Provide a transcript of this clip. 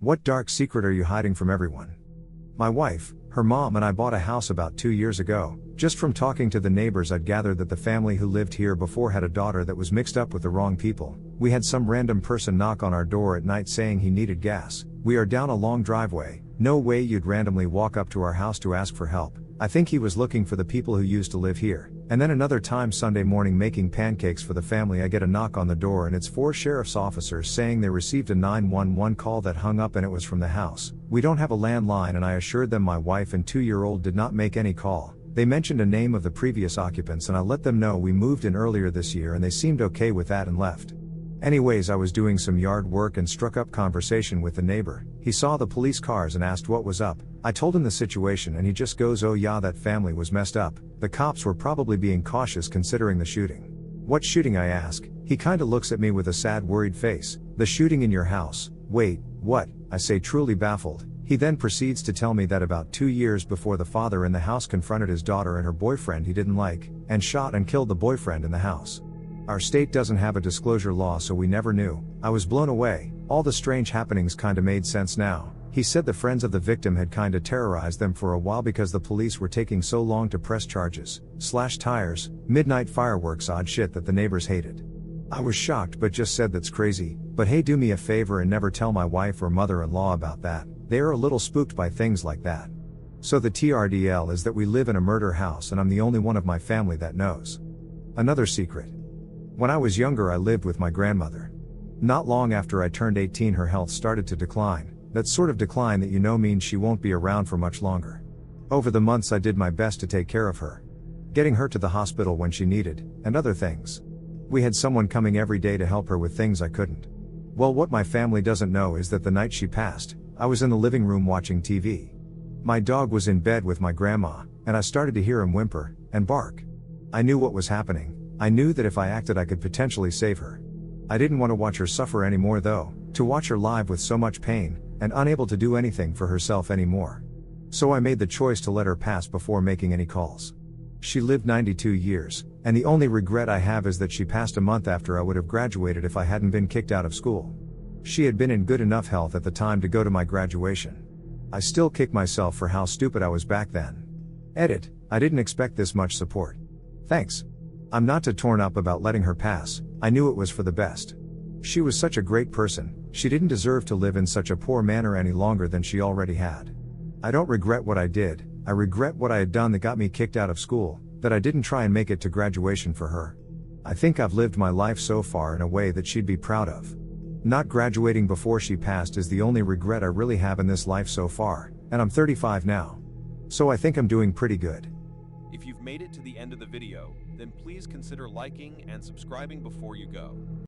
What dark secret are you hiding from everyone? My wife, her mom and I bought a house about 2 years ago. Just from talking to the neighbors I'd gathered that the family who lived here before had a daughter that was mixed up with the wrong people. We had some random person knock on our door at night saying he needed gas. We are down a long driveway, no way you'd randomly walk up to our house to ask for help. I think he was looking for the people who used to live here. And then another time Sunday morning making pancakes for the family, I get a knock on the door and it's 4 sheriff's officers saying they received a 911 call that hung up and it was from the house. We don't have a landline and I assured them my wife and 2-year-old did not make any call. They mentioned a name of the previous occupants and I let them know we moved in earlier this year and they seemed okay with that and left. Anyways, I was doing some yard work and struck up conversation with the neighbor. He saw the police cars and asked what was up. I told him the situation and he just goes, "Oh yeah, that family was messed up. The cops were probably being cautious considering the shooting." "What shooting?" I ask. He kinda looks at me with a sad, worried face. "The shooting in your house." "Wait, what?" I say, truly baffled. He then proceeds to tell me that about 2 years before the father in the house confronted his daughter and her boyfriend he didn't like, and shot and killed the boyfriend in the house. Our state doesn't have a disclosure law so we never knew. I was blown away. All the strange happenings kinda made sense now. He said the friends of the victim had kinda terrorized them for a while because the police were taking so long to press charges, slash tires, midnight fireworks, odd shit that the neighbors hated. I was shocked but just said that's crazy, but hey, do me a favor and never tell my wife or mother-in-law about that. They are a little spooked by things like that. So the TRDL is that we live in a murder house and I'm the only one of my family that knows. Another secret. When I was younger I lived with my grandmother. Not long after I turned 18 her health started to decline, that sort of decline that means she won't be around for much longer. Over the months I did my best to take care of her. Getting her to the hospital when she needed, and other things. We had someone coming every day to help her with things I couldn't. Well, what my family doesn't know is that the night she passed, I was in the living room watching TV. My dog was in bed with my grandma, and I started to hear him whimper and bark. I knew what was happening. I knew that if I acted I could potentially save her. I didn't want to watch her suffer anymore though, to watch her live with so much pain, and unable to do anything for herself anymore. So I made the choice to let her pass before making any calls. She lived 92 years, and the only regret I have is that she passed a month after I would have graduated if I hadn't been kicked out of school. She had been in good enough health at the time to go to my graduation. I still kick myself for how stupid I was back then. Edit, I didn't expect this much support. Thanks. I'm not too torn up about letting her pass, I knew it was for the best. She was such a great person, she didn't deserve to live in such a poor manner any longer than she already had. I don't regret what I did, I regret what I had done that got me kicked out of school, that I didn't try and make it to graduation for her. I think I've lived my life so far in a way that she'd be proud of. Not graduating before she passed is the only regret I really have in this life so far, and I'm 35 now. So I think I'm doing pretty good. If you've made it to the end of the video, then please consider liking and subscribing before you go.